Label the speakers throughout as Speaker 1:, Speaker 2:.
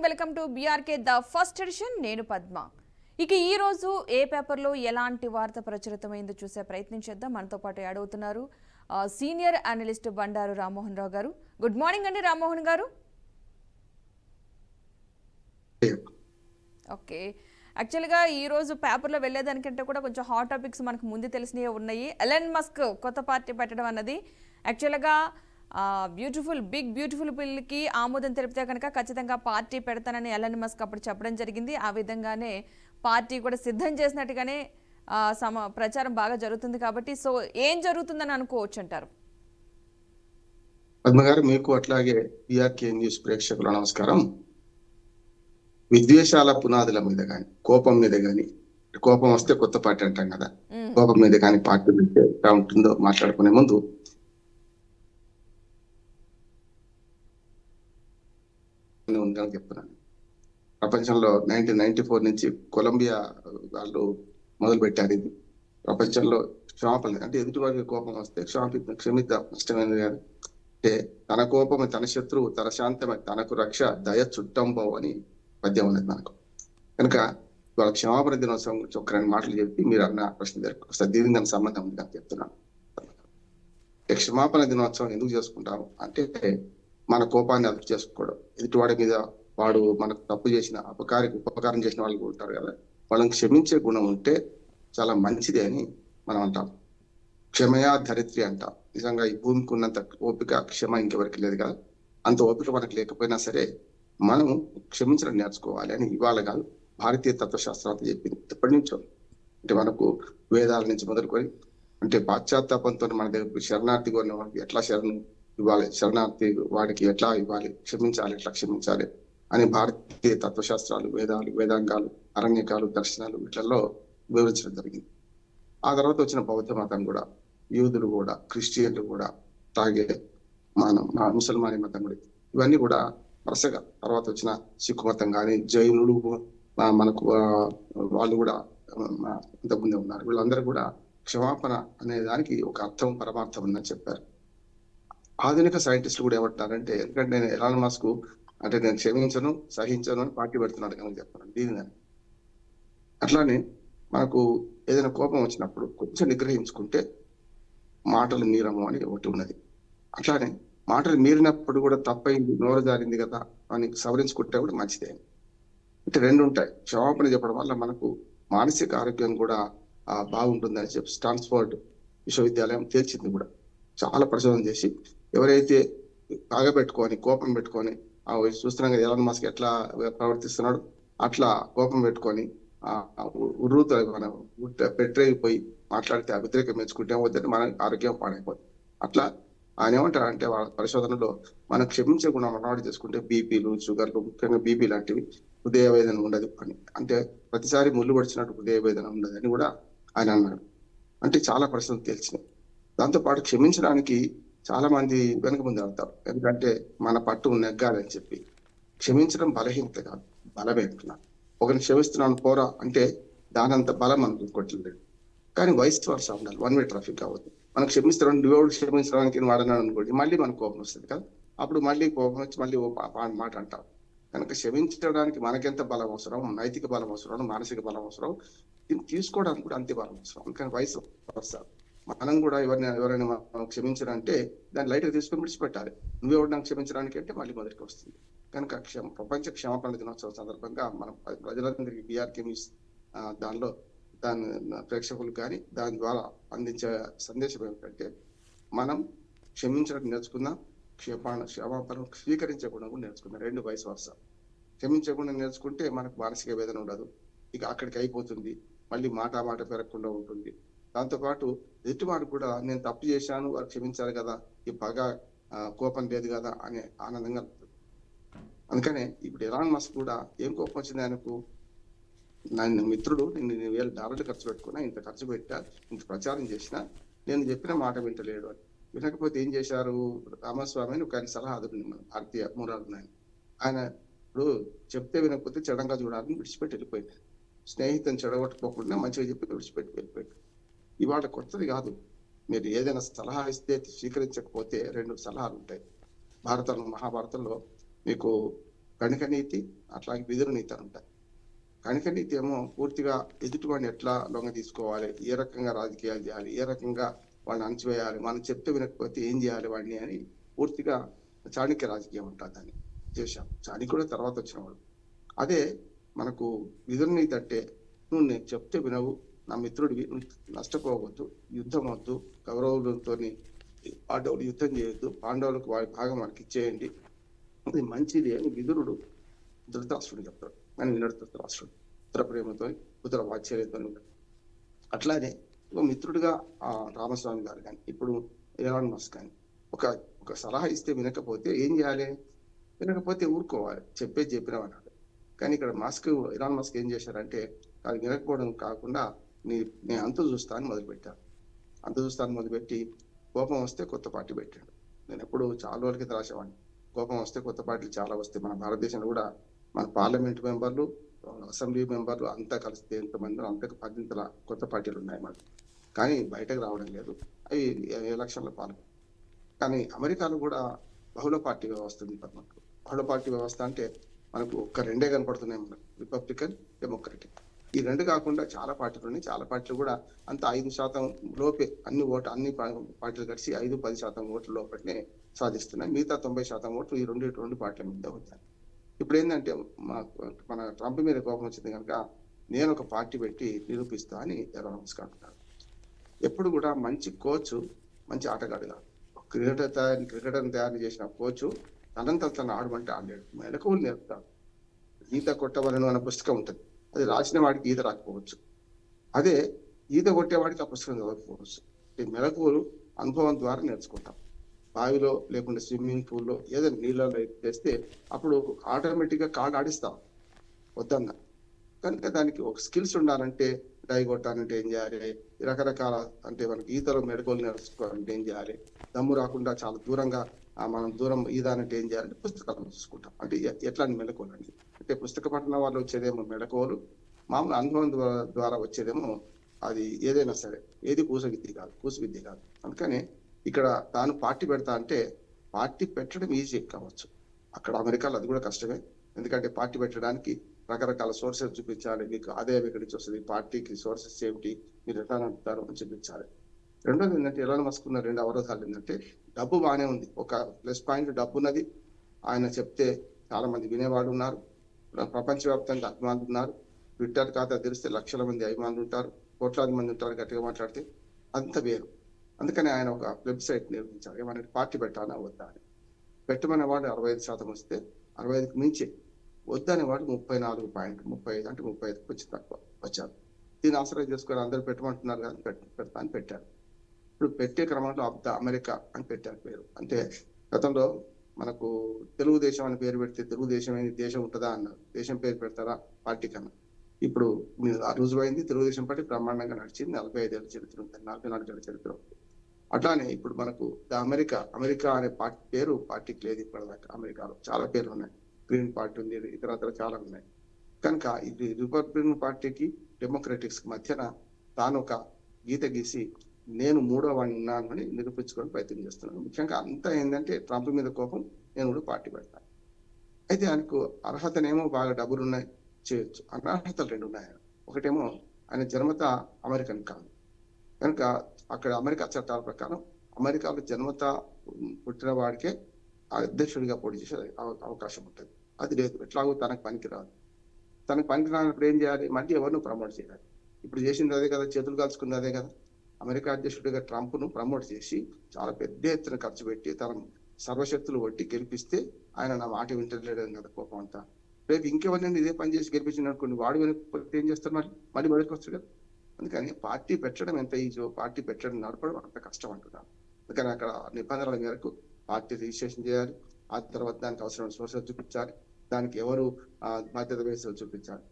Speaker 1: Welcome to BRK the first edition. నేను పద్మ. ఇక ఈ రోజు ఏ పేపర్లో ఎలాంటి వార్త ప్రచురితమైందో చూసే ప్రయత్నం చేద్దాం. మనతో పాటు యాడ్ అవుతున్నారు సీనియర్ అనలిస్ట్ బండారు రామ్మోహన్ రావు గారు. గుడ్ మార్నింగ్ అండి రామ్మోహన్ గారు. ఓకే, యాక్చువల్గా ఈరోజు పేపర్లో వెళ్ళేదానికంటే కూడా కొంచెం హాట్ టాపిక్స్ మనకు ముందు తెలిసినవి ఉన్నాయి. ఎలన్ మస్క్ కొత్త పార్టీ పెట్టడం అన్నది యాక్చువల్గా బ్యూటిఫుల్ బిల్కి ఆమోదం తెలిపితే కనుక ఖచ్చితంగా పార్టీ పెడతానని ఎలన్ మస్క్ అప్పుడు చెప్పడం జరిగింది. ఆ విధంగానే పార్టీ కూడా సిద్ధం చేసినట్టుగానే ప్రచారం బాగా జరుగుతుంది. కాబట్టి సో ఏం జరుగుతుందని అనుకోవచ్చు అంటారు?
Speaker 2: పద్మ గారు, మీకు అట్లాగే బీఆర్కే న్యూస్ ప్రేక్షకుల నమస్కారం. విద్వేషాల పునాదుల మీద కానీ, కోపం మీద కానీ, కోపం వస్తే కొత్త పార్టీ అంటాం కదా, కోపం మీద కానీ పార్టీ పెడితే ఎలా ఉంటుందో మాట్లాడుకునే ముందు ఉందని చెప్తున్నాను. ప్రపంచంలో 1994 నుంచి కొలంబియా వాళ్ళు మొదలు పెట్టారు. ఇది ప్రపంచంలో క్షమాపణ అంటే ఎదుటి వారికి కోపం వస్తే క్షమిద్దాం, ఇష్టమైనది కాదు. అంటే తన కోపమే తన శత్రువు, తన శాంతమే తనకు రక్ష, దయ చుట్టంబో అని పద్యం అనేది మనకు. కనుక వాళ్ళ క్షమాపణ దినోత్సవం గురించి ఒక 2 మాటలు చెప్పి మీరు అన్న ప్రశ్న ఒకసారి దీనికి దానికి సంబంధం ఉంది అని చెప్తున్నాను. క్షమాపణ దినోత్సవం ఎందుకు చేసుకుంటాము అంటే మన కోపాన్ని అదుపు చేసుకోవడం, ఎదుటివాడి మీద వాడు మనకు తప్పు చేసిన ఉపకారం చేసిన వాళ్ళు ఉంటారు కదా, వాళ్ళని క్షమించే గుణం ఉంటే చాలా మంచిది అని మనం అంటాం. క్షమయా ధరిత్రి అంటాం. నిజంగా ఈ భూమికి ఉన్నంత ఓపిక క్షమ ఇంకెవరికి లేదు కదా. అంత ఓపిక మనకు లేకపోయినా సరే మనం క్షమించడం నేర్చుకోవాలి అని ఇవాళ కాదు, భారతీయ తత్వశాస్త్రాలు చెప్పింది ఎప్పటి నుంచో. అంటే మనకు వేదాల నుంచి మొదలుకొని అంటే పాశ్చాత్తాపంతో మన దగ్గర శరణార్థిగా ఉన్న వాడికి ఎట్లా శరణం ఇవ్వాలి, శరణార్థి వాడికి ఎట్లా ఇవ్వాలి, క్షమించాలి ఎట్లా క్షమించాలి అని భారతీయ తత్వశాస్త్రాలు, వేదాంగాలు, అరణ్యకాలు, దర్శనాలు వీటిల్లో వివరించడం జరిగింది. ఆ తర్వాత వచ్చిన బౌద్ధ మతం కూడా, యూదులు కూడా, క్రిస్టియన్లు కూడా, అలాగే మన ముసల్మానీ మతం కూడా, ఇవన్నీ కూడా వరుసగా తర్వాత వచ్చిన సిక్కు మతం కానీ, జైనులు మనకు వాళ్ళు కూడా ఇంతకుముందే ఉన్నారు. వీళ్ళందరూ కూడా క్షమాపణ అనే దానికి ఒక అర్థం, పరమార్థం ఉందని చెప్పారు. ఆధునిక సైంటిస్టులు కూడా ఏమంటారంటే, ఎందుకంటే నేను ఎలాన్ మస్క్ అంటే నేను క్షమించను, సహించను అని పార్టీ పెడుతున్నాడు కనుక చెప్తున్నాను దీని. అట్లానే మనకు ఏదైనా కోపం వచ్చినప్పుడు కొంచెం నిగ్రహించుకుంటే మాటలు మీరము అని ఒకటి ఉన్నది. అట్లానే మాటలు మీరినప్పుడు కూడా తప్పైంది, నోరు జారింది కదా అని సవరించుకుంటే కూడా మంచిదే. అంటే 2 ఉంటాయి. క్షమాపణ చెప్పడం వల్ల మనకు మానసిక ఆరోగ్యం కూడా బాగుంటుందని చెప్పి స్టాన్ఫోర్డ్ విశ్వవిద్యాలయం తేల్చింది కూడా. చాలా పరిశోధన చేసి ఎవరైతే కాగబెట్టుకొని కోపం పెట్టుకొని చూస్తున్నాం కదా ఎలాన్ మస్క్ ఎట్లా ప్రవర్తిస్తున్నాడు, అట్లా కోపం పెట్టుకొని మన పెట్టరేగిపోయి మాట్లాడితే వ్యతిరేకం మెచ్చుకుంటే వద్దంటే మన ఆరోగ్యం పాడైపోతుంది. అట్లా ఆయన ఏమంటారంటే వాళ్ళ పరిశోధనలో మనం క్షమించే గుణం అలవాటు చేసుకుంటే బీపీలు, షుగర్లు, ముఖ్యంగా బీపీ లాంటివి, హృదయ వేదన ఉండదు అని. అంటే ప్రతిసారి ముళ్ళు పడిచినట్టు హృదయ వేదన ఉండదు అని కూడా ఆయన అన్నాడు. అంటే చాలా పరిశోధన తెలిసినాయి. దాంతోపాటు క్షమించడానికి చాలా మంది వెనక ముందు వెళ్తారు. ఎందుకంటే మన పట్టు నెగ్గాలని చెప్పి. క్షమించడం బలహీనత కాదు, బలమే అంటున్నాను. ఒకరిని క్షమిస్తున్నాను పోరా అంటే దానంత బలం మనకు కొట్టలేదు. కానీ వయసు వర్ష ఉండాలి, 1 వే ట్రాఫిక్ కావద్దు. మనం క్షమిస్తున్నాం, దేవుడు క్షమించడానికి వాడన్నాడు అనుకోండి, మళ్ళీ మనకు కోపం వస్తుంది కదా. అప్పుడు మళ్ళీ కోపం వచ్చి మళ్ళీ మాట అంటాం. కనుక క్షమించడానికి మనకెంత బలం అవసరం, నైతిక బలం అవసరం, మానసిక బలం అవసరం, దీన్ని తీసుకోవడానికి కూడా అంతే బలం అవసరం. అందుకని వయసు వర్ష మనం కూడా ఎవరైనా మనం క్షమించాలంటే దాన్ని లైట్గా తీసుకొని విడిచిపెట్టాలి. నువ్వెవరు నాకు క్షమించడానికి అంటే మళ్ళీ మొదటికి వస్తుంది. కనుక ప్రపంచ క్షమాపణ దినోత్సవం సందర్భంగా మనం ప్రజలందరికీ బీఆర్కే న్యూస్ దాని ప్రేక్షకులు కానీ దాని ద్వారా అందించే సందేశం ఏమిటంటే, మనం క్షమించడం నేర్చుకుందాం, క్షమాపణ స్వీకరించే గుణం కూడా నేర్చుకుందాం. 2 వయసు వర్ష. క్షమించే గుణం నేర్చుకుంటే మనకు మానసిక వేదన ఉండదు, ఇక అక్కడికి అయిపోతుంది, మళ్ళీ మాట పెరగకుండా ఉంటుంది. దాంతోపాటు ఎదుటివాడు కూడా నేను తప్పు చేశాను, వారు క్షమించారు కదా, ఈ పగ కోపం లేదు కదా అనే ఆనందంగా ఉంటుంది. అందుకనే ఇప్పుడు ఎలాన్ మస్క్ కూడా ఏం కోపం వచ్చింది ఆయనకు, నన్ను మిత్రుడు $1,000 ఖర్చు పెట్టుకున్నా, ఇంత ఖర్చు పెట్టా, ఇంత ప్రచారం చేసినా నేను చెప్పిన మాట వింటలేడు అని. వినకపోతే ఏం చేశారు, రామస్వామి అని ఒక ఆయన సలహా అదుపుంది మన భారతీయ మూరాలు. ఆయన ఇప్పుడు చెప్తే వినకపోతే చెడంగా చూడాలని విడిచిపెట్టి వెళ్ళిపోయింది. స్నేహితుని చెడగొట్టుకోకుండా మంచిగా చెప్పి విడిచిపెట్టి వెళ్ళిపోయాడు. ఇవాళ కొత్తది కాదు. మీరు ఏదైనా సలహా ఇస్తే స్వీకరించకపోతే 2 సలహాలు ఉంటాయి. మహాభారతంలో మీకు కణిక నీతి అట్లాగే విదురు నీతి అని ఉంటాయి. కణిక నీతి ఏమో పూర్తిగా ఎదుటివాడిని ఎట్లా లొంగ తీసుకోవాలి, ఏ రకంగా రాజకీయాలు చేయాలి, ఏ రకంగా వాళ్ళని అణచివేయాలి, మనం చెప్తే వినకపోతే ఏం చేయాలి వాడిని అని పూర్తిగా చాణక్య రాజకీయం ఉంటుంది. దాన్ని చేశాం. చాణక్యుడు తర్వాత వచ్చినవాడు. అదే మనకు విదురు నీతి అంటే నువ్వు నేను చెప్తే వినవు, నా మిత్రుడివి, నువ్వు నష్టపోవద్దు, యుద్ధం వద్దు, కౌరవులతో పాండవులు యుద్ధం చేయొద్దు, పాండవులకు వారి భాగం మనకి ఇచ్చేయండి, అది మంచిది అని విదురుడు ధృతరాష్ట్రుడు చెప్తాడు. అని వినడు ధృతరాష్ట్రుడు పుత్ర ప్రేమతో పుత్ర వాత్సల్యంతో ఉన్నాడు. అట్లానే ఒక మిత్రుడిగా ఆ రామస్వామి గారు కానీ ఇప్పుడు ఎలాన్ మస్క్ కానీ ఒక ఒక సలహా ఇస్తే వినకపోతే ఏం చేయాలి? వినకపోతే ఊరుకోవాలి, చెప్పినాం అన్నాడు. కానీ ఇక్కడ ఎలాన్ మస్క్ ఏం చేశారంటే అది వినకపోవడం కాకుండా నేను అంతు చూస్తాను మొదలుపెట్టాను. అంతు చూస్తాను మొదలుపెట్టి కోపం వస్తే కొత్త పార్టీ పెట్టాడు. నేను ఎప్పుడు చాలా రోజులకి రాసేవాడిని, కోపం వస్తే కొత్త పార్టీలు చాలా వస్తాయి. మన భారతదేశంలో కూడా మన పార్లమెంట్ మెంబర్లు, అసెంబ్లీ మెంబర్లు అంతా కలిస్తే ఎంతమంది అంతకు 10 కొత్త పార్టీలు ఉన్నాయి మనకు. కానీ బయటకు రావడం లేదు, అవి ఎలక్షన్లో పాల్గొన్నాయి. కానీ అమెరికాలో కూడా బహుళ పార్టీ వ్యవస్థ ఉంది. మనకు బహుళ పార్టీ వ్యవస్థ అంటే మనకు ఒక రెండే కనపడుతున్నాయి మనకు, రిపబ్లికన్, డెమోక్రటిక్. ఈ రెండు కాకుండా చాలా పార్టీలు ఉన్నాయి. చాలా పార్టీలు కూడా అంత 5% లోపే అన్ని పార్టీలు కలిసి 5-10% ఓట్ల లోపలనే సాధిస్తున్నాయి. మిగతా 90% ఓట్లు ఈ రెండు పార్టీల మీద వచ్చాయి. ఇప్పుడు ఏంటంటే మన ట్రంప్ మీద కోపం వచ్చింది కనుక నేను ఒక పార్టీ పెట్టి నిరూపిస్తా అని ఎలాన్ మస్క్ అంటున్నాడు. ఎప్పుడు కూడా మంచి కోచ్ మంచి ఆటగాడు కాదు. క్రికెటర్ని తయారు చేసిన కోచ్ తను ఆడమంటే ఆడలేడు, మెలకువలు నేర్పుతాడు. ఈత కొట్టవలను అనే పుస్తకం ఉంటుంది, అది రాసిన వాడికి ఈత రాకపోవచ్చు, అదే ఈత కొట్టేవాడికి ఆ పుస్తకం చదవకపోవచ్చు. ఈ మెలకువలు అనుభవం ద్వారా నేర్చుకుంటాం. బావిలో లేకుండా స్విమ్మింగ్ పూల్లో ఏదైనా నీళ్ళలో తెస్తే అప్పుడు ఆటోమేటిక్గా కాళ్ళు ఆడిస్తాం వద్దన్నా. కనుక దానికి ఒక స్కిల్స్ ఉండాలంటే డై కొట్టాలంటే ఏం చేయాలి, రకరకాల అంటే మనకి ఈతలో మెడకోలు నేర్చుకోవాలంటే ఏం చేయాలి, దమ్ము రాకుండా చాలా దూరంగా మనం దూరం ఈదానంటే ఏం చేయాలంటే పుస్తకాలను చూసుకుంటాం. అంటే ఎట్లాంటి మెలకువలండి అంటే పుస్తక పఠనం వాళ్ళు వచ్చేదేమో మెలకువలు, మామూలు అనుభవం ద్వారా వచ్చేదేమో అది ఏదైనా సరే, ఏది కూసు విద్య కాదు. అందుకని ఇక్కడ తాను పార్టీ పెడతా అంటే పార్టీ పెట్టడం ఈజీ కావచ్చు, అక్కడ అమెరికాలో అది కూడా కష్టమే. ఎందుకంటే పార్టీ పెట్టడానికి రకరకాల సోర్సెస్ చూపించాలి, మీకు ఆదాయం ఎక్కడి నుంచి వస్తుంది, పార్టీకి సోర్సెస్ ఏమిటి, మీరు ఎట్లా నడుపుతారు అని చూపించాలి. రెండోది ఏంటంటే ఎలాన్ మస్క్ ఉన్న 2 అవరోధాలు ఏంటంటే డబ్బు బాగానే ఉంది, ఒక ప్లస్ పాయింట్ డబ్బు ఉన్నది. ఆయన చెప్తే చాలా మంది వినేవాడు ఉన్నారు, ప్రపంచవ్యాప్తంగా అభిమానులు ఉన్నారు. ట్విట్టర్ ఖాతా తెరిస్తే లక్షల మంది అభిమానులు ఉంటారు, కోట్లాది మంది ఉంటారు గట్టిగా మాట్లాడితే. అంత వేరు. అందుకని ఆయన ఒక వెబ్సైట్ నిర్మించారు, ఏమన్నా పార్టీ పెట్టాలా వద్దా అని. పెట్టమనే వాడు 65% వస్తే 65కి మించి, వద్దనేవాడు 34.35 అంటే 35 వచ్చి తక్కువ వచ్చారు. దీన్ని ఆశ్రయం చేసుకొని అందరూ పెట్టమంటున్నారు కానీ పెడతా అని పెట్టారు. ఇప్పుడు పెట్టే క్రమంలో అమెరికా అని పెట్టారు పేరు. అంటే గతంలో మనకు తెలుగుదేశం అని పేరు పెడితే తెలుగుదేశం అనేది దేశం ఉంటుందా అన్నారు, దేశం పేరు పెడతారా పార్టీ కన్నా. ఇప్పుడు రుజువైంది, తెలుగుదేశం పార్టీ బ్రహ్మాండంగా నడిచింది. 45 ఏళ్ళ చరిత్ర ఉంటుంది, 44 ఏళ్ళ చరిత్ర ఉంటుంది. అట్లానే ఇప్పుడు మనకు అమెరికా అనే పార్టీకి లేదు ఇప్పటిదాకా. అమెరికాలో చాలా పేర్లు ఉన్నాయి, గ్రీన్ పార్టీ ఉంది, ఇతరత్ర చాలా ఉన్నాయి. కనుక ఇది రిపబ్లికన్ పార్టీకి డెమోక్రటిక్స్ మధ్యన తాను ఒక గీత గీసి నేను 3వ వాడిని ఉన్నాను అని నిరూపించుకొని ప్రయత్నం చేస్తున్నాను. ముఖ్యంగా అంతా ఏంటంటే ట్రంప్ మీద కోపం, నేను కూడా పార్టీ పెడతాను. అయితే ఆయనకు అర్హతనేమో బాగా డబ్బులు ఉన్నాయి, చేయొచ్చు. అనర్హతలు 2 ఉన్నాయి. ఒకటేమో ఆయన జన్మత అమెరికన్ కాదు కనుక అక్కడ అమెరికా చట్టాల ప్రకారం అమెరికాలో జన్మత పుట్టిన వాడికే అధ్యక్షుడిగా పోటీ చేసే అవకాశం ఉంటుంది. అది లేదు, ఎట్లాగో తనకు పనికిరాదు. తనకు పనికిరానప్పుడు ఏం చేయాలి, మళ్ళీ ఎవరిని ప్రమోట్ చేయాలి. ఇప్పుడు చేసింది అదే కదా, చేతులు కాల్చుకుంది అదే కదా. అమెరికా అధ్యక్షుడిగా ట్రంప్ను ప్రమోట్ చేసి చాలా పెద్ద ఎత్తున ఖర్చు పెట్టి తన సర్వశక్తులు కొట్టి గెలిపిస్తే ఆయన నా మాట వింటలేడు కదా కోపం అంతా. రేపు ఇంకెవరినైనా ఇదే పని చేసి గెలిపించిన అనుకోండి, వాడు వెనకపోతే ఏం చేస్తారు, మళ్ళీ బయటకు వస్తారు కదా. అందుకని పార్టీ పెట్టడం ఎంత ఈజో పార్టీ పెట్టడం నడపడం అంత కష్టం అంటున్నాను. అందుకని అక్కడ నిబంధనల మేరకు పార్టీ రిజిస్ట్రేషన్ చేయాలి, ఆ తర్వాత దానికి అవసరమైన సోర్సెస్ చూపించాలి, దానికి ఎవరు బాధ్యత వహించాలో చూపించాలి.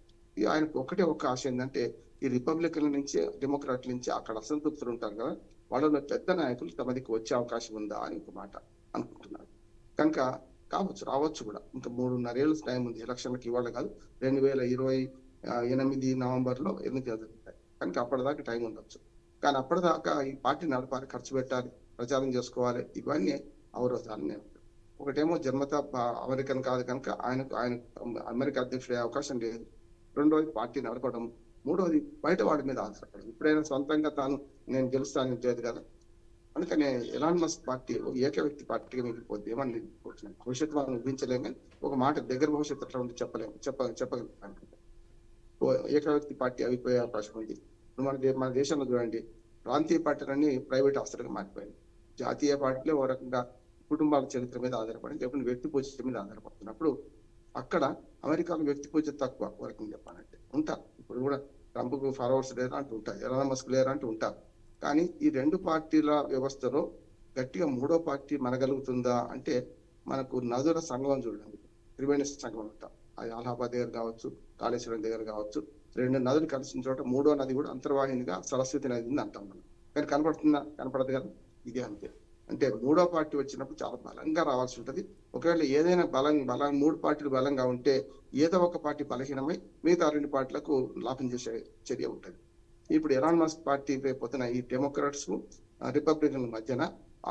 Speaker 2: ఆయనకు ఒక్క ఆశ ఏంటంటే ఈ రిపబ్లికన్ నుంచి డెమోక్రాట్ల నుంచి అక్కడ అసంతృప్తులు ఉంటారు కదా, వాళ్ళలో పెద్ద నాయకులు తమదికి వచ్చే అవకాశం ఉందా అని ఒక మాట అనుకుంటున్నారు. కనుక రావచ్చు కూడా. ఇంకా 3.5 ఏళ్ళ టైం ఉంది, ఎలక్షన్లకు ఇవాళ కాదు, 2028 నవంబర్లో ఎన్నికలు జరుగుతాయి. కనుక అప్పటిదాకా టైం ఉండొచ్చు. కానీ అప్పటిదాకా ఈ పార్టీ నడపాలి, ఖర్చు పెట్టాలి, ప్రచారం చేసుకోవాలి, ఇవన్నీ అవరోధాలు నేను ఒకటేమో జన్మత అమెరికన్ కాదు కనుక ఆయన అమెరికా అధ్యక్షుడు అయ్యే అవకాశం లేదు. రెండోది పార్టీ నడపడం. మూడోది బయట వాడి మీద ఆధారపడడం. ఇప్పుడైనా సొంతంగా తాను నేను గెలుస్తానని లేదు కదా. అందుకనే ఎలాన్ మస్క్ పార్టీ ఏక వ్యక్తి పార్టీగా మిగిలిపోద్ది. ఏమని భవిష్యత్తు మనం ఊహించలేము, కానీ ఒక మాట దగ్గర భవిష్యత్తు ఎట్లా ఉంటే చెప్పగలుగుతాం. ఏక వ్యక్తి పార్టీ అయిపోయే అవకాశం ఉంది. ఇప్పుడు మన దేశంలో చూడండి, ప్రాంతీయ పార్టీలన్నీ ప్రైవేట్ ఆస్తులుగా మారిపోయాయి. జాతీయ పార్టీలో ఓ రకంగా కుటుంబాల చరిత్ర మీద ఆధారపడి, లేకపోతే వ్యక్తి పూజ మీద ఆధారపడుతున్నప్పుడు అక్కడ అమెరికాలో వ్యక్తి పూజ తక్కువ ఓ రకంగా చెప్పాలంటే ఉంటారు. ఇప్పుడు కూడా ట్రంప్ కు ఫాలోవర్స్ లేరా అంటూ ఉంటారు, ఎలాన్ మస్క్ లేరా అంటూ ఉంటారు. కానీ ఈ రెండు పార్టీల వ్యవస్థలో గట్టిగా మూడో పార్టీ మనగలుగుతుందా అంటే మనకు నదుల సంగమం చూడండి, త్రివేణి సంగమం అంటాం. అది అలహాబాద్ దగ్గర కావచ్చు, కాళేశ్వరం దగ్గర కావచ్చు. రెండు నదులు కలిసిన చోట మూడో నది కూడా అంతర్వాహినిగా సరస్వతి నది అంటాం మనం. కానీ కనపడదు కదా. ఇది అంతే. అంటే మూడో పార్టీ వచ్చినప్పుడు చాలా బలంగా రావాల్సి ఉంటది. ఒకవేళ ఏదైనా మూడు పార్టీలు బలంగా ఉంటే ఏదో ఒక పార్టీ బలహీనమై మిగతా రెండు పార్టీలకు లాభం చేసే చర్య ఉంటుంది. ఇప్పుడు ఎలాన్ మస్క్ పార్టీ రేపొద్దున ఈ డెమోక్రాట్స్ రిపబ్లికన్ల మధ్యన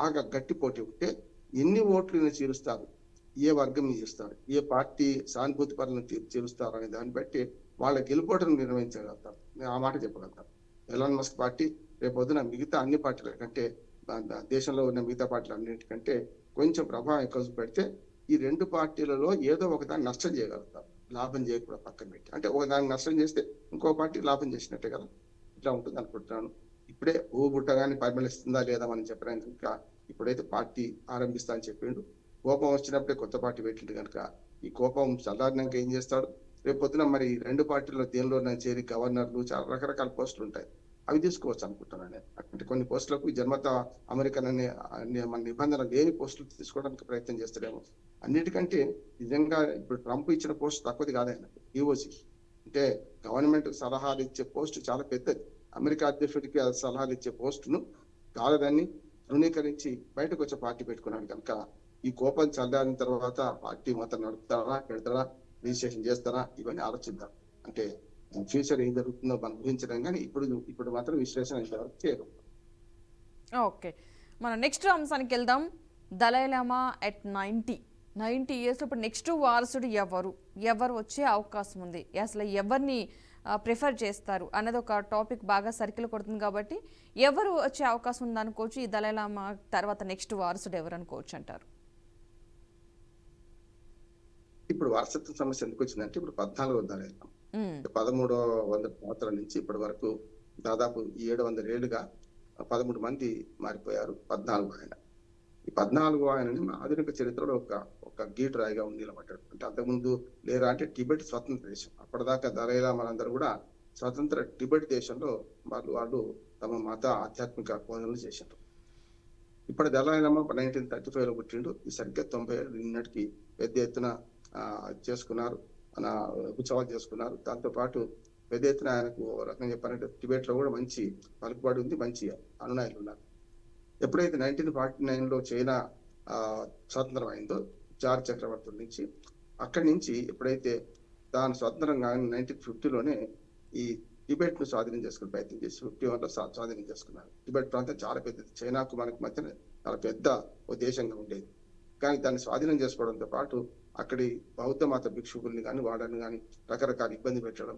Speaker 2: ఆగా గట్టి పోటీ ఉంటే ఎన్ని ఓట్లు చీరుస్తారు, ఏ వర్గం చేస్తారు, ఏ పార్టీ సానుభూతి పనులను చేరుస్తారు అనే దాన్ని బట్టి వాళ్ళ గెలుపోటను నిర్వహించగలుగుతారు. నేను ఆ మాట చెప్పగలుగుతాను. ఎలాన్ మస్క్ పార్టీ రేపొద్దున మిగతా అన్ని పార్టీల కంటే, దేశంలో ఉన్న మిగతా పార్టీలు అన్నింటికంటే కొంచెం ప్రభావం ఎక్కువ పెడితే ఈ రెండు పార్టీలలో ఏదో ఒకదాన్ని నష్టం చేయగలుగుతారు. లాభం చేయకుండా పక్కన పెట్టి, అంటే ఒకదాన్ని నష్టం చేస్తే ఇంకో పార్టీ లాభం చేసినట్టే కదా. ఇట్లా ఉంటుంది అనుకుంటున్నాను. ఇప్పుడే బుట్టగాని పరిమళిస్తుందా లేదా మనం చెప్పడానికి కనుక ఇప్పుడైతే పార్టీ ఆరంభిస్తా అని చెప్పిండు. కోపం వచ్చినప్పుడే కొత్త పార్టీ పెట్టిండు కనుక ఈ కోపం సాధారణంగా ఏం చేస్తాడు, రేపు పొద్దున మరి రెండు పార్టీల్లో దేనిలో చేరి గవర్నర్లు చాలా రకరకాల పోస్టులు ఉంటాయి, అవి తీసుకోవచ్చు అనుకుంటున్నాను నేను. అంటే కొన్ని పోస్టులకు జన్మత అమెరికన్ అనే మన నిబంధన లేని పోస్టులు తీసుకోవడానికి ప్రయత్నం చేస్తాడేమో. అన్నిటికంటే నిజంగా ఇప్పుడు ట్రంప్ ఇచ్చిన పోస్ట్ తక్కువది కాదైనా ఈఓసి అంటే గవర్నమెంట్ సలహాలు ఇచ్చే పోస్ట్ చాలా పెద్దది. అమెరికా అధ్యక్షుడికి సలహాలు ఇచ్చే పోస్టును కాదని ధృవీకరించి బయటకు వచ్చే పార్టీ పెట్టుకున్నాడు కనుక ఈ కోపం చల్లారిన తర్వాత పార్టీ మొత్తం నడుపుతారా, పెడతారా, రిజిస్ట్రేషన్ చేస్తారా, ఇవన్నీ ఆలోచిద్దాం. అంటే ఫ్యూచర్ ఏం జరుగుతుందో మనం ఊహించడం, కానీ ఇప్పుడు మాత్రం విశ్లేషణ ఇంతవరకు చేయరు.
Speaker 1: ఓకే, మనం నెక్స్ట్ అంశానికి వెళ్దాం. Dalai Lama at 90 years. ఇప్పుడు నెక్స్ట్ వారసుడు ఎవరు వచ్చే అవకాశం ఉంది, అసలు ఎవరిని ప్రిఫర్ చేస్తారు అన్నది ఒక టాపిక్ బాగా సర్కిల్ కొడుతుంది. కాబట్టి ఎవరు వచ్చే అవకాశం ఉంది అనుకోవచ్చు, ఈ దలైలామా తర్వాత నెక్స్ట్ వారసుడు ఎవరు అనుకోవచ్చు అంటారు?
Speaker 2: ఇప్పుడు వారసత్వ సమస్య ఎందుకు వచ్చిందంటే ఇప్పుడు 14వ దలైలామా 1300 సంవత్సరాల నుంచి ఇప్పటి వరకు దాదాపు 700 ఏళ్లుగా 13 మంది మారిపోయారు. 14 ఆయన. ఈ 14 ఆయనని ఆధునిక చరిత్రలో ఒక గీటు రాయిగా ఉంది నిలబడ్డాడు. అంటే అంతకుముందు లేరా అంటే టిబెట్ స్వతంత్ర దేశం. అప్పటిదాకా దలైలామాలందరూ కూడా స్వతంత్ర టిబెట్ దేశంలో వాళ్ళు తమ మత ఆధ్యాత్మిక బోధనలు చేశారు. ఇప్పుడు దలైలామా 1935లో పుట్టిండు. ఈ సరిగ్గా 90 ఏళ్ళు నిన్నటికి పెద్ద ఎత్తున చేసుకున్నారు, ఉత్సవాలు చేసుకున్నారు. దాంతో పాటు పెద్ద ఎత్తున ఆయనకు రకంగా చెప్పాలంటే టిబెట్ లో కూడా మంచి పలుకుబడి ఉంది, మంచి అనునాయులు ఉన్నారు. ఎప్పుడైతే 1949లో చైనా స్వతంత్రం అయిందో జార్జ్ చక్రవర్తుల నుంచి, అక్కడి నుంచి ఎప్పుడైతే తాను స్వతంత్రంగా 1950లోనే ఈ టిబెట్ ను స్వాధీనం చేసుకునే ప్రయత్నం చేసి 51లో స్వాధీనం చేసుకున్నారు. టిబెట్ ప్రాంతం చాలా పెద్దది, చైనాకు మనకు మధ్య చాలా పెద్ద ఓ దేశంగా ఉండేది. కానీ దాన్ని స్వాధీనం చేసుకోవడంతో పాటు అక్కడి బౌద్ధ మత భిక్షుకుల్ని కానీ వాళ్ళని కానీ రకరకాల ఇబ్బంది పెట్టడం,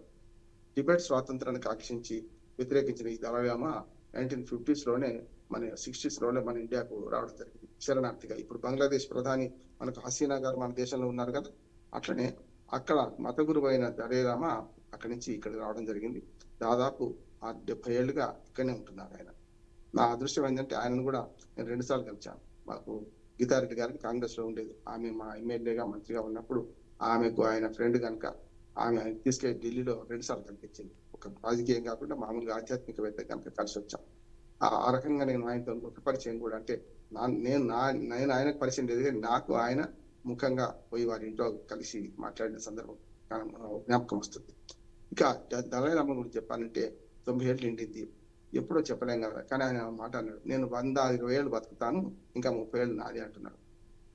Speaker 2: టిబెట్ స్వాతంత్రాన్ని ఆకర్షించి వ్యతిరేకించిన ఈ దలైలామా 1950స్లోనే మన 60స్లోనే మన ఇండియాకు రావడం జరిగింది శరణార్థిగా. ఇప్పుడు బంగ్లాదేశ్ ప్రధాని మనకు హసీనా గారు మన దేశంలో ఉన్నారు కదా, అట్లనే అక్కడ మత గురువు అయిన దలైలామా అక్కడి నుంచి ఇక్కడికి రావడం జరిగింది. దాదాపు 70 ఏళ్లుగా ఇక్కడనే ఉంటున్నారు ఆయన. నా అదృష్టం ఏంటంటే ఆయనను కూడా నేను 2 సార్లు కలిశాను. మాకు గీతారెడ్డి గారికి కాంగ్రెస్ లో ఉండేది, ఆమె మా ఎమ్మెల్యేగా మంత్రిగా ఉన్నప్పుడు ఆమెకు ఆయన ఫ్రెండ్ కనుక ఆమె తీసుకెళ్లి ఢిల్లీలో 2 సార్లు కనిపించింది. ఒక రాజకీయం కాకుండా మామూలుగా ఆధ్యాత్మికవేత్త కనుక కలిసి వచ్చాం. ఆ రకంగా నేను ఆయనతో ఒక పరిచయం కూడా, అంటే నేను ఆయనకు పరిచయం లేదు కానీ నాకు ఆయన ముఖంగా పోయి వారి ఇంట్లో కలిసి మాట్లాడిన సందర్భం జ్ఞాపకం వస్తుంది. ఇక దలైలామా గురించి చెప్పాలంటే 90 ఏళ్ళు నిండింది, ఎప్పుడో చెప్పలేం కదా. కానీ ఆయన మాట అన్నాడు, నేను 120 ఏళ్ళు బతుకుతాను, ఇంకా 30 ఏళ్ళు నాది అంటున్నాడు.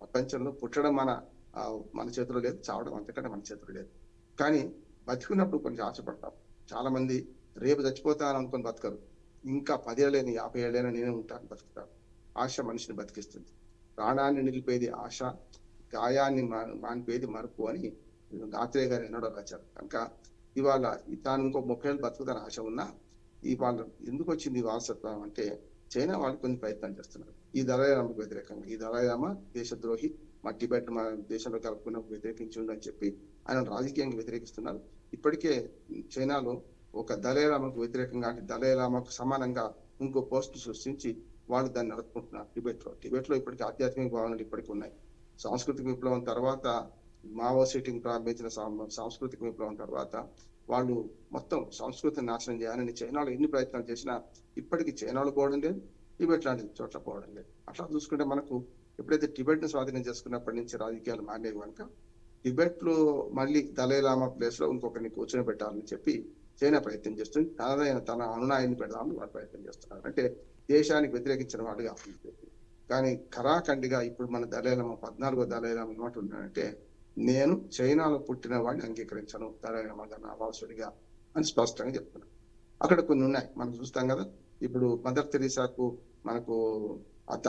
Speaker 2: ప్రపంచంలో పుట్టడం మన చేతిలో లేదు, చావడం అంతకంటే మన చేతిలో లేదు. కానీ బతికున్నప్పుడు కొంచెం ఆశపడతాం. చాలా మంది రేపు చచ్చిపోతాను అనుకుని బతకరు, ఇంకా 10 ఏళ్ళైనా 50 ఏళ్ళైనా నేనే ఉంటాను బతుకుతాను. ఆశ మనిషిని బతికిస్తుంది. ప్రాణాన్ని నిలిపేది ఆశ, గాయాన్ని మానిపేది మరుపు అని ఆత్రేయ గారు ఎన్నడో రాశారు. కనుక ఇవాళ తాను ఇంకో 30 ఏళ్ళు బతుకుతాను ఆశ ఉన్నా ఇవాళ ఎందుకు వచ్చింది ఈ వారసత్వం అంటే చైనా వాళ్ళు కొన్ని ప్రయత్నాలు చేస్తున్నారు ఈ దళాయిలామాకు వ్యతిరేకంగా. ఈ దళాయిలామా దేశద్రోహి, మా టిబెట్ మన దేశంలో కలుపుకున్న వ్యతిరేకించిండు అని చెప్పి ఆయన రాజకీయంగా వ్యతిరేకిస్తున్నారు. ఇప్పటికే చైనాలో ఒక దళాయిలామాకు వ్యతిరేకంగా అంటే దళాయిలామాకు సమానంగా ఇంకో పోస్ట్ సృష్టించి వాళ్ళు దాన్ని నడుపుకుంటున్నారు టిబెట్ లో ఇప్పటికీ ఆధ్యాత్మిక భావనలు ఇప్పటికీ ఉన్నాయి. సాంస్కృతిక విప్లవం తర్వాత మావో సెటింగ్ ప్రారంభించిన సాంస్కృతిక విప్లవం తర్వాత వాళ్ళు మొత్తం సంస్కృతిని నాశనం చేయాలని చైనాలో ఎన్ని ప్రయత్నాలు చేసినా ఇప్పటికీ చైనాలో పోవడం లేదు, టిబెట్ లాంటి చోట్ల పోవడం లేదు. అట్లా చూసుకుంటే మనకు ఎప్పుడైతే టిబెట్ ని స్వాధీనం చేసుకున్నప్పటి నుంచి రాజకీయాలు మారేవి కనుక టిబెట్ లో మళ్ళీ దళైలామా ప్లేస్ లో ఇంకొకరిని కూర్చొని పెట్టాలని చెప్పి చైనా ప్రయత్నం చేస్తుంది. తన అనునాయాన్ని పెడదామని వాళ్ళు ప్రయత్నం చేస్తున్నారు. అంటే దేశానికి వ్యతిరేకించిన వాడు కాకుండా. కానీ ఖరాఖండిగా ఇప్పుడు మన దళైలామా 14వ దళైలామా మాట ఉన్నాడంటే నేను చైనాలో పుట్టిన వాడిని అంగీకరించను దళైలామాగా నా వారసుడిగా అని స్పష్టంగా చెప్తున్నాను. అక్కడ కొన్ని ఉన్నాయి మనం చూస్తాం కదా. ఇప్పుడు మదర్ తెరీసాకు మనకు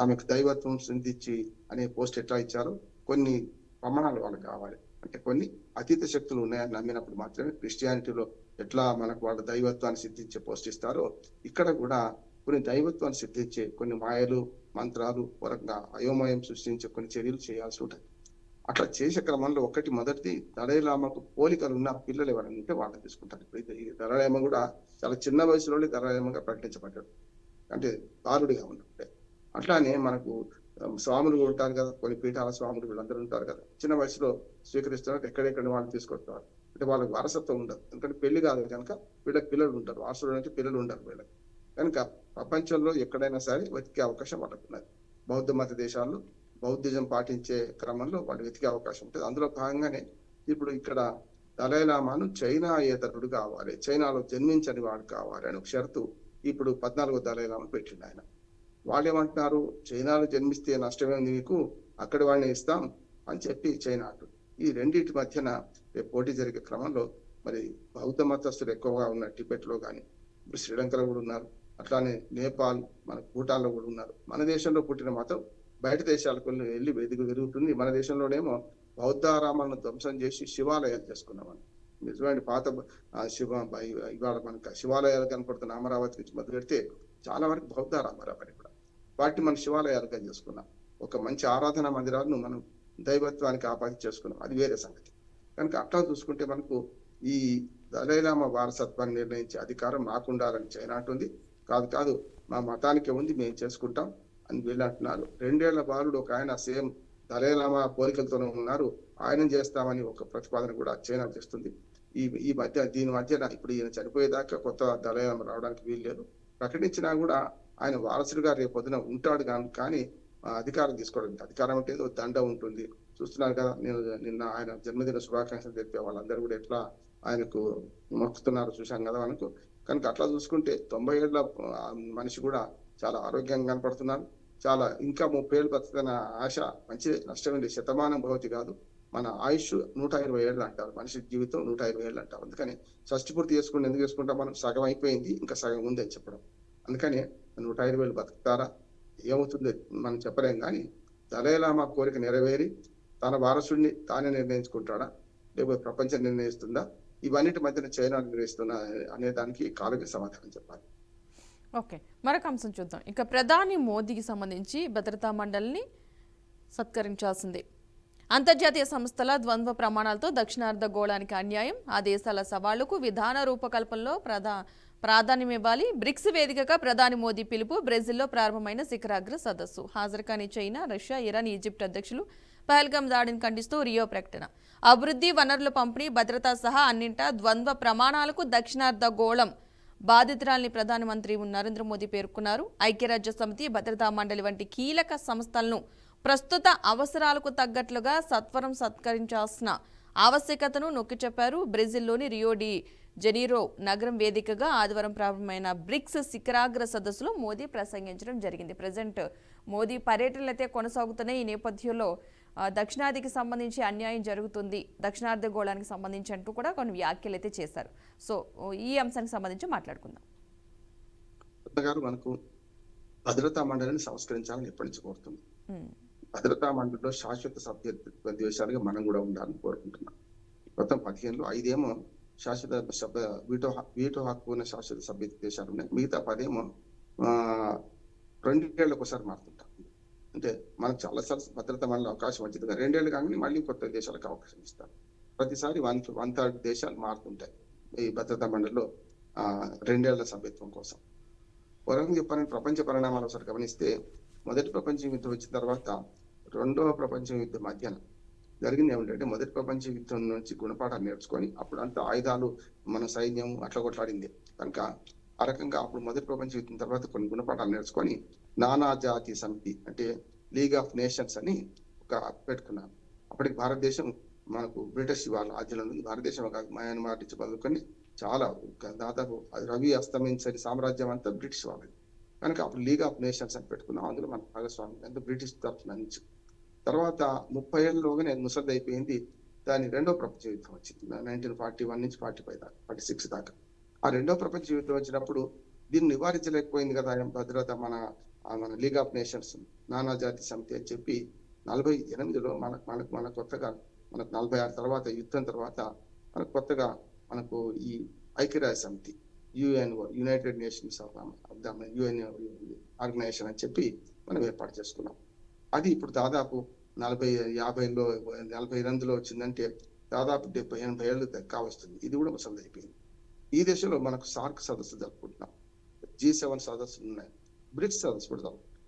Speaker 2: ఆమెకు దైవత్వం సిద్ధించి అనే పోస్ట్ ఎట్లా ఇచ్చారో కొన్ని ప్రమాణాలు వాళ్ళకి కావాలి. అంటే కొన్ని అతీత శక్తులు ఉన్నాయని నమ్మినప్పుడు మాత్రమే క్రిస్టియానిటీలో ఎట్లా మనకు వాళ్ళ దైవత్వాన్ని సిద్ధించే పోస్ట్ ఇస్తారో ఇక్కడ కూడా కొన్ని దైవత్వాన్ని సిద్ధించే కొన్ని మాయలు మంత్రాలు వరంగా అయోమయం సృష్టించే కొన్ని చర్యలు చేయాల్సి ఉంటుంది. అట్లా చేసే క్రమంలో మొదటిది దళైలామాకు పోలికలు ఉన్న పిల్లలు ఎవరైనా ఉంటే వాళ్ళని తీసుకుంటారు. ఈ దళైలామా కూడా చాలా చిన్న వయసులోనే దళైలామాగా ప్రకటించబడ్డాడు, అంటే బాలుడిగా ఉన్నట్టే. అట్లానే మనకు స్వాములు ఉంటారు కదా, కొన్ని పీఠాల స్వాములు వీళ్ళందరూ ఉంటారు కదా, చిన్న వయసులో స్వీకరిస్తున్నారు. ఎక్కడెక్కడ వాళ్ళు తీసుకొస్తారు అంటే వాళ్ళకి వారసత్వం ఉండదు. ఎందుకంటే పెళ్లి కాదు కనుక వీళ్ళకి పిల్లలు ఉంటారు, వారసులు అంటే పిల్లలు ఉండరు వీళ్ళకి. కనుక ప్రపంచంలో ఎక్కడైనా సరే వెతికే అవకాశం వాళ్ళకు ఉన్నది. బౌద్ధ మత దేశాల్లో బౌద్ధిజం పాటించే క్రమంలో వాళ్ళు వెతికే అవకాశం ఉంటుంది. అందులో భాగంగానే ఇప్పుడు ఇక్కడ దళైలామాను చైనాయేతరుడు కావాలి, చైనాలో జన్మించని వాడు కావాలి అని ఒక షరతు ఇప్పుడు 14వ దళైలామా పెట్టిండు ఆయన. వాళ్ళు ఏమంటున్నారు, చైనాలో జన్మిస్తే నష్టమేంది మీకు, అక్కడి వాడిని ఇస్తాం అని చెప్పి చైనా అంటుంది. ఈ రెండింటి మధ్యన పోటీ జరిగే క్రమంలో మరి బౌద్ధ మతస్థులు ఎక్కువగా ఉన్న టిబెట్ లో కానీ, ఇప్పుడు శ్రీలంకలో కూడా ఉన్నారు, అట్లానే నేపాల్ మన భూటాన్లో కూడా ఉన్నారు. మన దేశంలో పుట్టిన మతం బయట దేశాలకు వెళ్ళి వెరుగుతుంది. మన దేశంలోనేమో బౌద్ధారామాలను ధ్వంసం చేసి శివాలయాలు చేసుకున్నామని. నిజమైన పాత ఇవాళ మనకు శివాలయాలు కనపడుతున్న అమరావతి నుంచి మొదలు పెడితే చాలా వరకు బౌద్ధారామారామని కూడా వాటిని మనం శివాలయాలుగా చేసుకున్నాం. ఒక మంచి ఆరాధన మందిరాలను మనం దైవత్వానికి ఆపాది చేసుకున్నాం, అది వేరే సంగతి. కనుక అట్లా చూసుకుంటే మనకు ఈ దళైలామా వారసత్వాన్ని నిర్ణయించే అధికారం నాకుండాలని చైనా అంటుంది. కాదు మా మతానికి ఉంది, మేము చేసుకుంటాం అని వీళ్ళు అంటున్నారు. 2 ఏళ్ల బాలుడు ఒక ఆయన సేమ్ దళైలామా పోలికలతోనే ఉన్నారు, ఆయన చేస్తామని ఒక ప్రతిపాదన కూడా చైనా చేస్తుంది. దీని మధ్యన ఇప్పుడు ఈయన చనిపోయేదాకా కొత్త దళైలామా రావడానికి వీలు లేదు. ప్రకటించినా కూడా ఆయన వారసుడిగా రేపొద్దున ఉంటాడు కానీ అధికారం తీసుకోవడానికి అధికారం అంటే దండ ఉంటుంది. చూస్తున్నారు కదా, నేను నిన్న ఆయన జన్మదిన శుభాకాంక్షలు తెలిపే వాళ్ళందరూ కూడా ఎట్లా ఆయనకు మొక్కుతున్నారు చూశాం కదా మనకు. కనుక అట్లా చూసుకుంటే 90 ఏళ్ల మనిషి కూడా చాలా ఆరోగ్యంగా కనపడుతున్నారు. చాలా ఇంకా 30 ఏళ్ళు బతుకుతున్న ఆశ మంచి నష్టమైంది. శతమానం భవతి కాదు, మన ఆయుష్ 120 ఏళ్ళు అంటారు, మనిషి జీవితం 120 ఏళ్ళు అంటారు. అందుకని షష్టి పూర్తి చేసుకుంటే ఎందుకు చేసుకుంటాం మనం, సగం అయిపోయింది ఇంకా సగం ఉంది అని చెప్పడం. అందుకని 120 ఏళ్ళు బతుకుతారా ఏమవుతుంది మనం చెప్పలేం. కానీ దళైలామా కోరిక నెరవేరి తన వారసుడిని తానే నిర్ణయించుకుంటాడా లేకపోతే ప్రపంచం నిర్ణయిస్తుందా, ఇవన్నిటి మధ్యన చైనా నిర్ణయిస్తున్నా అనే దానికి కాలమే సమాధానం చెప్పాలి.
Speaker 1: ఓకే, మరొక అంశం చూద్దాం. ఇక ప్రధాని మోదీకి సంబంధించి భద్రతా మండలిని సత్కరించాల్సిందే. అంతర్జాతీయ సంస్థల ద్వంద్వ ప్రమాణాలతో దక్షిణార్ధ గోళానికి అన్యాయం, ఆ దేశాల సవాళ్లకు విధాన రూపకల్పనలో ప్రాధాన్యమివ్వాలి. బ్రిక్స్ వేదికగా ప్రధాని మోదీ పిలుపు. బ్రెజిల్లో ప్రారంభమైన శిఖరాగ్ర సదస్సు. హాజరు కాని చైనా, రష్యా, ఇరాన్, ఈజిప్ట్ అధ్యక్షులు పహల్గాం దాడిని ఖండిస్తూ రియో ప్రకటన. అభివృద్ధి, వనరుల పంపిణీ, భద్రత సహా అన్నింటా ద్వంద్వ ప్రమాణాలకు దక్షిణార్ధ గోళం బాధితురాల్ని ప్రధానమంత్రి నరేంద్ర మోదీ పేర్కొన్నారు. ఐక్యరాజ్య సమితి, భద్రతా మండలి వంటి కీలక సంస్థలను ప్రస్తుత అవసరాలకు తగ్గట్లుగా సత్వరం సత్కరించాల్సిన ఆవశ్యకతను నొక్కి చెప్పారు. బ్రెజిల్లోని రియో డి జెనీరో నగరం వేదికగా ఆదివారం ప్రారంభమైన బ్రిక్స్ శిఖరాగ్ర సదస్సులో మోదీ ప్రసంగించడం జరిగింది. ప్రజెంట్ మోదీ పర్యటనలు అయితే కొనసాగుతున్నాయి. ఈ నేపథ్యంలో దక్షిణాదికి సంబంధించి అన్యాయం జరుగుతుంది, దక్షిణార్ధ గోళానికి సంబంధించి అంటూ కూడా కొన్ని వ్యాఖ్యలు అయితే చేశారు. సో ఈ అంశానికి సంబంధించి మాట్లాడుకుందాం.
Speaker 2: మనకు భద్రతా మండలిని సంస్కరించాలని ఎప్పటి నుంచి కోరుతుంది. భద్రతా మండలిలో శాశ్వత సభ్యత్వ దేశాలుగా మనం కూడా ఉండాలని కోరుకుంటున్నాం. మొత్తం 15లో 5 శాశ్వత సభ్య వీటో హక్కు ఉన్న శాశ్వత సభ్య దేశాలు ఉన్నాయి. మిగతా 10 2 ఏళ్ళకి ఒకసారి మారుతుంటాం. అంటే మనకు చాలాసార్లు భద్రతా మండలి అవకాశం వచ్చింది కదా, 2 ఏళ్ళు కాగానే మళ్ళీ కొత్త దేశాలకు అవకాశం ఇస్తారు. ప్రతిసారి 1/3 దేశాలు మారుతుంటాయి ఈ భద్రతా మండలిలో 2 ఏళ్ల సభ్యత్వం కోసం. ఒక రకంగా చెప్పాలంటే ప్రపంచ పరిణామాలు ఒకసారి గమనిస్తే, మొదటి ప్రపంచ యుద్ధం వచ్చిన తర్వాత రెండవ ప్రపంచ యుద్ధం మధ్యన జరిగింది ఏమిటంటే, మొదటి ప్రపంచ యుద్ధం నుంచి గుణపాఠాలు నేర్చుకొని అప్పుడు అంత ఆయుధాలు మన సైన్యం అట్లా కొట్లాడింది కనుక ఆ రకంగా అప్పుడు మొదటి ప్రపంచ యుద్ధం తర్వాత కొన్ని గుణపాఠాలు నేర్చుకొని నానా జాతి సమితి అంటే లీగ్ ఆఫ్ నేషన్స్ అని ఒక పెట్టుకున్నారు. అప్పటికి భారతదేశం మనకు బ్రిటిష్ వాళ్ళ ఆధ్వర్యంలో ఉంది. భారతదేశం ఒక మయన్మార్ నుంచి మొదలుకొని చాలా దాదాపు రవి అస్తమించని సామ్రాజ్యం అంతా బ్రిటిష్ వాళ్ళది కనుక అప్పుడు లీగ్ ఆఫ్ నేషన్స్ అని పెట్టుకున్నాం. అందులో మన భాగస్వామి అంతా బ్రిటిష్ తరఫున నుంచి. తర్వాత 30 ఏళ్ళలోగానే ముసలి అయిపోయింది. దాని రెండో ప్రపంచ యుద్ధం వచ్చింది 1941 నుంచి 45 దాకా 46 దాకా. ఆ రెండో ప్రపంచ యుద్ధం వచ్చినప్పుడు దీన్ని నివారించలేకపోయింది కదా భద్రత మన లీగ్ ఆఫ్ నేషన్స్ నానా జాతి సమితి అని చెప్పి 48లో మన కొత్తగా మనకు 46 తర్వాత యుద్ధం తర్వాత మనకు కొత్తగా మనకు ఈ ఐక్యరాజ్య సమితి యునైటెడ్ నేషన్స్ యుఎన్ ఆర్గనైజేషన్ అని చెప్పి మనం ఏర్పాటు చేసుకున్నాం. అది ఇప్పుడు దాదాపు 48లో వచ్చిందంటే దాదాపు 70-80 ఏళ్ళు కావస్తుంది. ఇది కూడా ముసలి అయిపోయింది. ఈ దేశంలో మనకు సార్క్ సదస్సు జరుపుకుంటున్నాం, G7 సదస్సులు ఉన్నాయి, బ్రిక్స్ సదస్సు కూడా జరుపుకుంటున్నాం.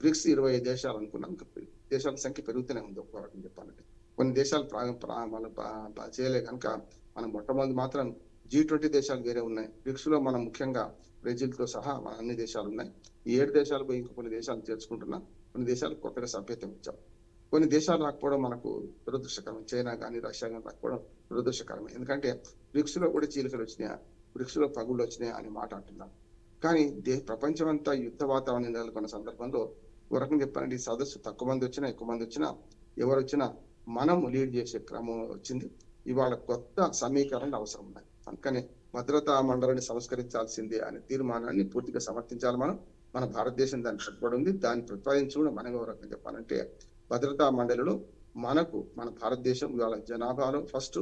Speaker 2: బ్రిక్స్ 25 దేశాలు అనుకున్నాం. దేశాల సంఖ్య పెరుగుతూనే ఉంది. ఒక్క రకం చెప్పాలంటే కొన్ని దేశాలు మనం చేయలే కనుక మనం మొట్టమొదటి మాత్రం G20 దేశాలు వేరే ఉన్నాయి. బ్రిక్స్ లో మనం ముఖ్యంగా బ్రెజిల్ తో సహా మన అన్ని దేశాలు ఉన్నాయి. ఈ 7 దేశాలు పోయి ఇంకా కొన్ని దేశాలు చేర్చుకుంటున్నాం. కొన్ని దేశాలు కొత్తగా సభ్యత్వం ఇచ్చాం. కొన్ని దేశాలు రాకపోవడం మనకు దురదృష్టకరం. చైనా కానీ రష్యా కానీ రాకపోవడం దురదృష్టకరమే. ఎందుకంటే బ్రిక్స్ లో కూడా చీలికలు వచ్చినాయా, బ్రిక్స్ లో పగుళ్ళు వచ్చినాయా అని మాట అంటున్నాం. కానీ ప్రపంచం అంతా యుద్ధ వాతావరణం నెలకొన్న సందర్భంలో ఒక రకంగా చెప్పాలంటే ఈ సదస్సు తక్కువ మంది వచ్చినా ఎక్కువ మంది వచ్చినా ఎవరు వచ్చినా మనం లీడ్ చేసే క్రమం వచ్చింది. ఇవాళ కొత్త సమీకరణ అవసరం ఉన్నాయి. అందుకని భద్రతా మండలిని సంస్కరించాల్సిందే అనే తీర్మానాన్ని పూర్తిగా సమర్థించాలి. మన భారతదేశం దానికి కట్టుబడి ఉంది. దాన్ని ప్రతిపాదించి కూడా మనం ఒక రకంగా చెప్పాలంటే భద్రతా మండలిలో మనకు మన భారతదేశం ఇవాళ జనాభాలో ఫస్ట్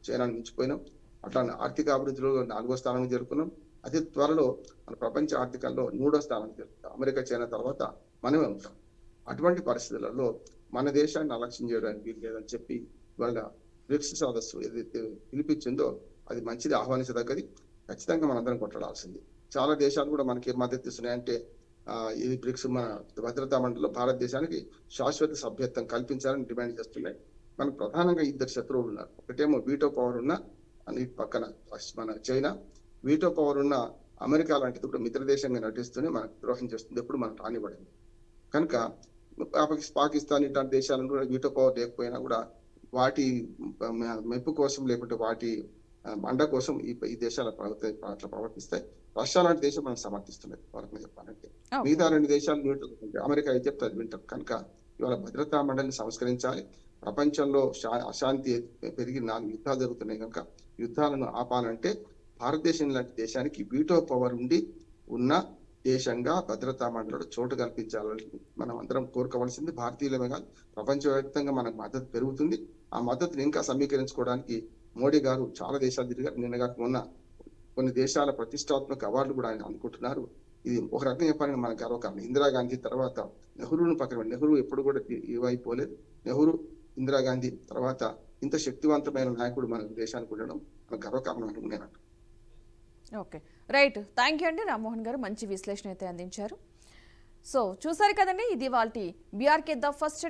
Speaker 2: చైనాను మించిపోయినాం. అట్లానే ఆర్థిక అభివృద్ధిలో 4వ స్థానానికి చేరుకున్నాం. అతి త్వరలో మన ప్రపంచ ఆర్థికంలో 3వ స్థానానికి చేరుకుంటాం. అమెరికా చైనా తర్వాత మనమే ఉంటాం. అటువంటి పరిస్థితులలో మన దేశాన్ని అలక్ష్యం చేయడానికి వీలు లేదని చెప్పి వాళ్ళ బ్రిక్స్ సదస్సు ఏదైతే పిలిపించిందో అది మంచిది, ఆహ్వానించదగ్గది. ఖచ్చితంగా మనందరం కొట్లాడాల్సింది. చాలా దేశాలు కూడా మనకి మద్దతు ఇస్తున్నాయంటే ఇది బ్రిక్స్ మన భద్రతా మండలిలో భారతదేశానికి శాశ్వత సభ్యత్వం కల్పించాలని డిమాండ్ చేస్తున్నాయి. మనకు ప్రధానంగా 2 శత్రువులు ఉన్నారు. ఒకటేమో వీటో పవర్ ఉన్న పక్కన మన చైనా, వీటో పవర్ ఉన్న అమెరికా లాంటిది కూడా మిత్ర దేశంగా నటిస్తూనే మనకు ద్రోహం చేస్తుంది. ఎప్పుడు మనకు రానివ్వడింది కనుక పాకిస్తాన్ ఇట్లాంటి దేశాలను కూడా వీటో పవర్ లేకపోయినా కూడా వాటి మెప్పు కోసం లేకుంటే వాటి మండ కోసం ఈ దేశాల అట్లా ప్రవర్తిస్తాయి. రష్యా లాంటి దేశం మనం సమర్థిస్తున్నది వరకు చెప్పాలంటే. మిగతా 2 దేశాలు న్యూట్రల్, అమెరికా అయితే చెప్తారు వింటారు. కనుక ఇవాళ భద్రతా మండలిని సంస్కరించాలి. ప్రపంచంలో అశాంతి పెరిగి 4 యుద్ధాలు జరుగుతున్నాయి కనుక యుద్ధాలను ఆపాలంటే భారతదేశం లాంటి దేశానికి వీటో పవర్ ఉండి ఉన్న దేశంగా భద్రతా మండలిలో చోటు కల్పించాలని మనం అందరం కోరుకోవాల్సింది. భారతీయులమే కాదు ప్రపంచవ్యాప్తంగా మనకు మద్దతు పెరుగుతుంది. ఆ మద్దతుని ఇంకా సమీకరించుకోవడానికి మోడీ గారు చాలా దేశాలు తిరిగారు. నిన్నగా మొన్న కొన్ని దేశాల ప్రతిష్టాత్మక అవార్డులు కూడా ఆయన అందుకుంటున్నారు. ఇది ఒక రకంగా చెప్పాలని మన గర్వకారణం. ఇందిరాగాంధీ తర్వాత నెహ్రూను పక్కన, నెహ్రూ ఎప్పుడు కూడా ఇవైపోలేదు. నెహ్రూ, ఇందిరాగాంధీ తర్వాత ఇంత శక్తివంతమైన నాయకుడు మన దేశానికి ఉండడం మన గర్వకారణం అని నేను అంటాను.
Speaker 1: Okay, right. థ్యాంక్ యూ అండి రామ్మోహన్ గారు, మంచి విశ్లేషణ అయితే అందించారు. సో చూసారు కదండి, ఇది వాళ్ళ బీఆర్కే ద ఫస్ట్